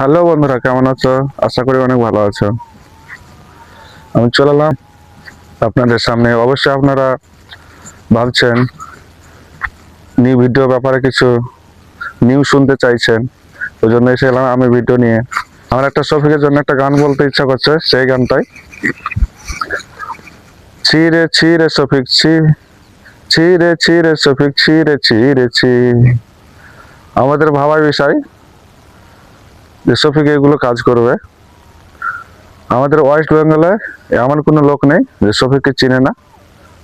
Hello বন্ধুরা, কেমন আছো? আশা করি অনেক ভালো আছো। আমি চলে এলাম আপনাদের সামনে। অবশ্যই আপনারা ভাবছেন নিউ ভিডিও ব্যাপারে কিছু নিউজ শুনতে চাইছেন, ওই জন্য এসে এলাম আমি ভিডিও নিয়ে। আমার একটা শফিকের জন্য একটা গান বলতে ইচ্ছা করছে, সেই গানটাই। ছিরে ছিরে শফিক ছি, ছিরে ছিরে শফিক ছিরে ছিরে ছি। আমাদের ভাবার বিষয় যে শফিক এগুলো কাজ করবে। আমাদের ওয়েস্ট বেঙ্গলে এমন কোনো লোক নেই যে শফিককে চিনে না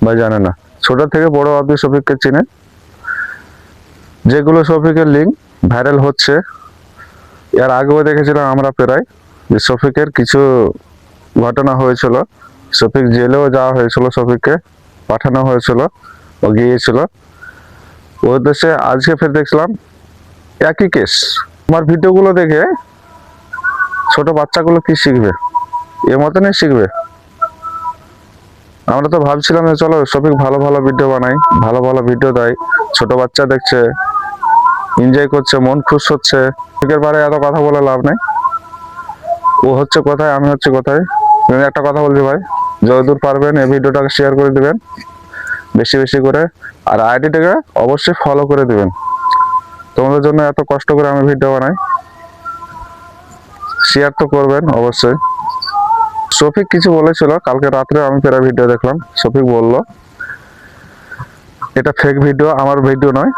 বা জানে না। ছোট থেকে বড় অব্দি শফিককে চিনে। যেগুলো শফিকের লিঙ্ক ভাইরাল হচ্ছে, এর আগেও দেখেছিলাম আমরা প্রায়, যে শফিকের কিছু ঘটনা হয়েছিল। শফিক জেলেও যাওয়া হয়েছিল, শফিককে পাঠানো হয়েছিল, ও গিয়েছিল ওই দেশে। আজকে ফের দেখছিলাম একই কেস। আমার ভিডিওগুলো দেখে ছোট বাচ্চাগুলো কি শিখবে? এর মতনই শিখবে। আমরা তো ভাবছিলাম যে চলো শফিক ভালো ভালো ভিডিও বানাই, ভালো ভালো ভিডিও দেয়, ছোট বাচ্চা দেখছে, এনজয় করছে, মন খুশ হচ্ছে। শফিকের বারে এত কথা বলে লাভ নেই। ও হচ্ছে কোথায়, আমি হচ্ছে কোথায়। তুমি একটা কথা বলছি ভাই, যতদূর পারবেন এই ভিডিওটাকে শেয়ার করে দিবেন বেশি বেশি করে, আর আইডিটাকে অবশ্যই ফলো করে দিবেন। তোমাদের জন্য এত কষ্ট করে আমি ভিডিও বানাই, শেয়ার তো করবেন অবশ্যই। শফিক কিছু বলেছিল কালকে রাত্রে, আমি প্রায় ভিডিও দেখলাম। শফিক বলল এটা ফেক ভিডিও, আমার ভিডিও নয়।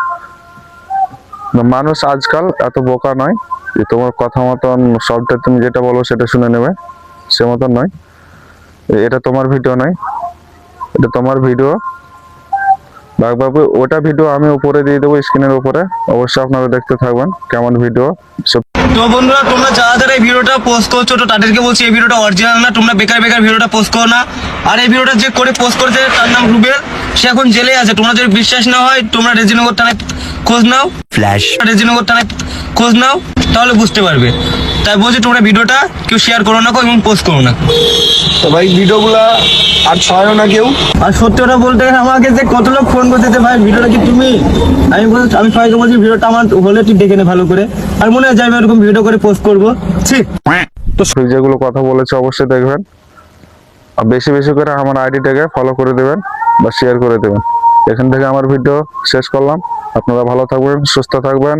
মানুষ আজকাল এত বোকা নয় যে তোমার কথা মতন সবটা তুমি যেটা বলো সেটা শুনে নেবে, সে মতন নয়। এটা তোমার ভিডিও নয়, এটা তোমার ভিডিও। বাবু ওটা ভিডিও আমি উপরে দিয়ে দেবো, স্ক্রিনের উপরে। অবশ্যই আপনারা দেখতে থাকবেন কেমন ভিডিও। তো বন্ধুরা, তোমরা যারা যারা এই ভিডিওটা পোস্ট করছো, তো তাদেরকে বলছি এই ভিডিওটা অরিজিনাল না। তোমরা বেকার বেকার ভিডিওটা পোস্ট করো না। আর এই ভিডিওটা যে করে পোস্ট করেছে তার নাম রুবেল, সে এখন জেলে আছে। তোমরা যদি বিশ্বাস না হয় তোমরা রেজিনগর থানায় খোঁজ নাও, রেজিনগর থানায় খোঁজ নাও, তাহলে বুঝতে পারবে। তাই বলছি তোমরা ভিডিওটা কেউ শেয়ার করো না এবং পোস্ট করো না। তো ভাই ভিডিওগুলা আর ছড়ানো না কেউ। আর সত্যি কথা বলতে গেলে আমাকে যে কত লোক ফোন করতেছে, ভাই ভিডিওটা কি তুমি? আমি সবাইকে বলছি ভিডিওটা আমার হলে তুই দেখে নে ভালো করে। আর মনে হয় যাবে এরকম ভিডিও করে পোস্ট করবো, ঠিক? তো যেগুলো কথা বলেছে অবশ্যই দেখবেন, আর বেশি বেশি করে আমার আইডিটাকে ফলো করে দেবেন বা শেয়ার করে দেবেন। এখান থেকে আমার ভিডিও শেষ করলাম। আপনারা ভালো থাকবেন, সুস্থ থাকবেন।